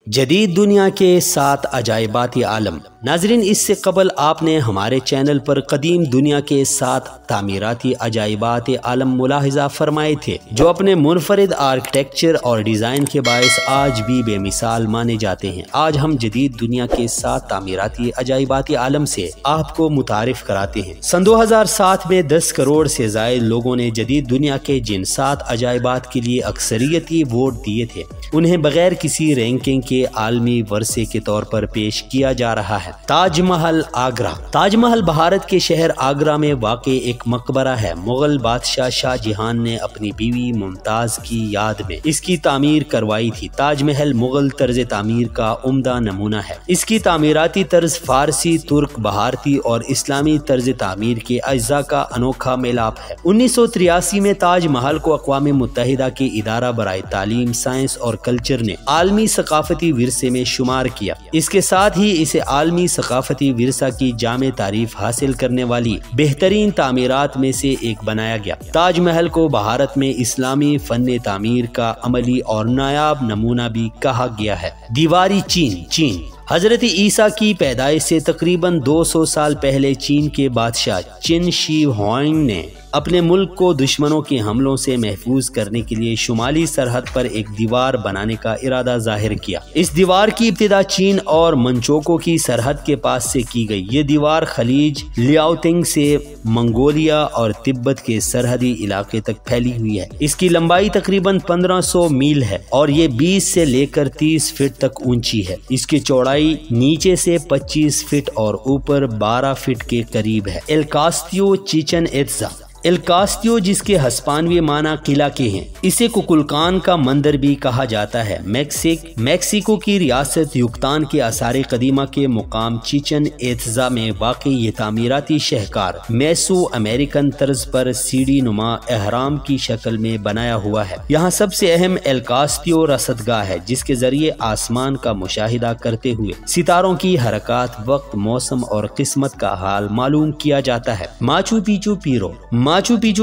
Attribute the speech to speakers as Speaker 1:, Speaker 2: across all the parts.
Speaker 1: جدید دنیا کے 7 عجائباتی عالم۔ ناظرین، اس سے قبل آپ نے ہمارے چینل پر قدیم دنیا کے 7 تعمیراتی عجائبات عالم ملاحظہ فرمائے تھے، جو اپنے منفرد آرکیٹیکچر اور ڈیزائن کے باعث آج بھی بے مثال مانے جاتے ہیں۔ آج ہم جدید دنیا کے 7 تعمیراتی عجائباتی عالم سے آپ کو متعارف کراتے ہیں۔ سن 2007 میں 10 کروڑ سے زائد لوگوں نے جدید دنیا کے جن 7 عجائبات کے لیے اکثریتی ووٹ دیے تھے، انہیں بغیر کسی رینکنگ کے عالمی ورثے کے طور پر پیش کیا جا رہا ہے۔ تاج محل آگرہ۔ تاج محل بھارت کے شہر آگرہ میں واقع ایک مقبرہ ہے۔ مغل بادشاہ شاہ جہان نے اپنی بیوی ممتاز کی یاد میں اس کی تعمیر کروائی تھی۔ تاج محل مغل طرز تعمیر کا عمدہ نمونہ ہے۔ اس کی تعمیراتی طرز فارسی، ترک، بھارتی اور اسلامی طرز تعمیر کے اجزاء کا انوکھا میلاپ ہے۔ 1983 میں تاج محل کو اقوام متحدہ کے ادارہ برائے تعلیم، سائنس اور کلچر نے عالمی ثقافتی ورثے میں شمار کیا۔ اس کے ساتھ ہی اسے عالمی ثقافتی ورثہ کی جامع تعریف حاصل کرنے والی بہترین تعمیرات میں سے ایک بنایا گیا۔ تاج محل کو بھارت میں اسلامی فن تعمیر کا عملی اور نایاب نمونہ بھی کہا گیا ہے۔ دیواری چین۔ حضرت عیسیٰ کی پیدائش سے تقریباً 200 سال پہلے چین کے بادشاہ چن شی ہوانگ نے اپنے ملک کو دشمنوں کے حملوں سے محفوظ کرنے کے لیے شمالی سرحد پر ایک دیوار بنانے کا ارادہ ظاہر کیا۔ اس دیوار کی ابتدا چین اور منچوکو کی سرحد کے پاس سے کی گئی۔ یہ دیوار خلیج لیاوتنگ سے منگولیا اور تبت کے سرحدی علاقے تک پھیلی ہوئی ہے۔ اس کی لمبائی تقریباً 1500 میل ہے اور یہ 20 سے لے کر 30 فٹ تک اونچی ہے۔ اس کی چوڑائی نیچے سے 25 فٹ اور اوپر 12 فٹ کے قریب ہے۔ El Castillo Chichen Itza۔ El Castillo، جس کے ہسپانوی معنی قلعہ کے ہیں، اسے ککلکان کا مندر بھی کہا جاتا ہے۔ میکسیکو کی ریاست یوکتان کے آثار قدیمہ کے مقام چیچن ایتزا میں واقع یہ تعمیراتی شہکار میسو امریکن طرز پر سیڑھی نما اہرام کی شکل میں بنایا ہوا ہے۔ یہاں سب سے اہم El Castillo رصدگاہ ہے، جس کے ذریعے آسمان کا مشاہدہ کرتے ہوئے ستاروں کی حرکات، وقت، موسم اور قسمت کا حال معلوم کیا جاتا ہے۔ ماچو پیچو پیرو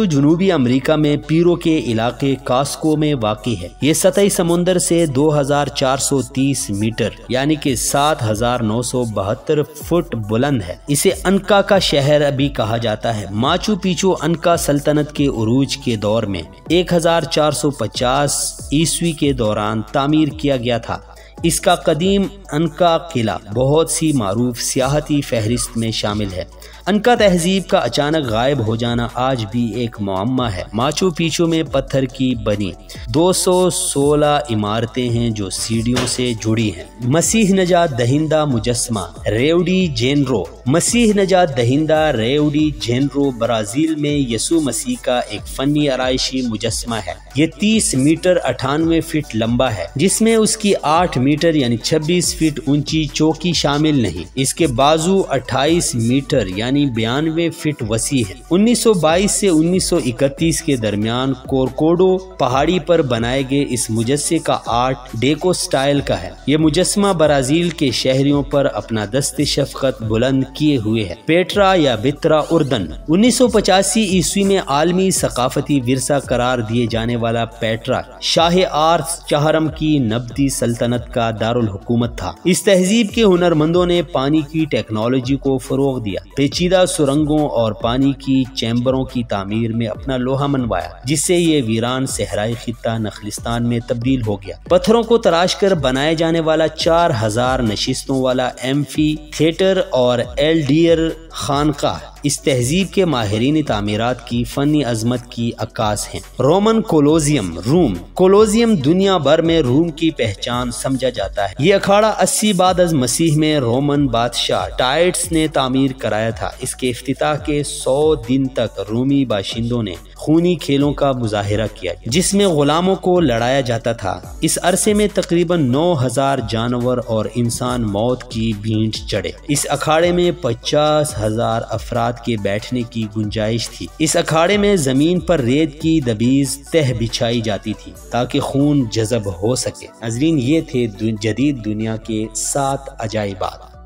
Speaker 1: جنوبی امریکہ میں پیرو کے علاقے کاسکو میں واقع ہے۔ یہ سطحی سمندر سے 2430 میٹر یعنی کہ 7972 فٹ بلند ہے۔ اسے انکا کا شہر بھی کہا جاتا ہے۔ ماچو پیچو انکا سلطنت کے عروج کے دور میں 1450 عیسوی کے دوران تعمیر کیا گیا تھا۔ اس کا قدیم انکا قلعہ بہت سی معروف سیاحتی فہرست میں شامل ہے۔ انکا تہذیب کا اچانک غائب ہو جانا آج بھی ایک معمہ ہے۔ ماچو پیچو میں پتھر کی بنی 216 عمارتیں ہیں جو سیڑھیوں سے جڑی ہیں۔ مسیح نجات دہندہ مجسمہ ریو ڈی جینیرو۔ مسیح نجات دہندہ ریو ڈی جینیرو برازیل میں یسوع مسیح کا ایک فنی آرائشی مجسمہ ہے۔ یہ 30 میٹر 98 فٹ لمبا ہے، جس میں اس کی 8 میٹر یعنی 26 فٹ اونچی چوکی شامل نہیں۔ اس کے بازو 28 میٹر یعنی 92 فٹ وسیع ہے۔ 1922 سے 1931 کے درمیان کورکوڈو پہاڑی پر بنائے گئے اس مجسمے کا آرٹ ڈیکو سٹائل کا ہے۔ یہ مجسمہ برازیل کے شہریوں پر اپنا دست شفقت بلند کیے ہوئے ہے۔ پیٹرا یا بترا اردن۔ 1985 عیسوی میں عالمی ثقافتی ورثہ قرار دیے جانے والا پیٹرا شاہ آرس چہرم کی نبطی سلطنت کا دارالحکومت تھا۔ اس تہذیب کے ہنرمندوں نے پانی کی ٹیکنالوجی کو فروغ دیا، پیچیدہ سرنگوں اور پانی کی چیمبروں کی تعمیر میں اپنا لوہا منوایا، جس سے یہ ویران صحرائی خطہ نخلستان میں تبدیل ہو گیا۔ پتھروں کو تراش کر بنائے جانے والا 4000 نشستوں والا ایمفی تھیٹر اور ایلڈیر خانقاہ اس تہذیب کے ماہرین تعمیرات کی فنی عظمت کی عکاس ہیں۔ رومن کولوزیم۔ روم کولوزیم دنیا بھر میں روم کی پہچان سمجھا جاتا ہے۔ یہ اکھاڑا 80 بعد از مسیح میں رومن بادشاہ ٹائٹس نے تعمیر کرایا تھا۔ اس کے افتتاح کے 100 دن تک رومی باشندوں نے خونی کھیلوں کا مظاہرہ کیا، جس میں غلاموں کو لڑایا جاتا تھا۔ اس عرصے میں تقریباً 9000 جانور اور انسان موت کی بھینٹ چڑھے۔ اس اکھاڑے میں 50,000 افراد کے بیٹھنے کی گنجائش تھی۔ اس اکھاڑے میں زمین پر ریت کی دبیز تہ بچھائی جاتی تھی تاکہ خون جذب ہو سکے۔ ناظرین، یہ تھے جدید دنیا کے 7 عجائبات۔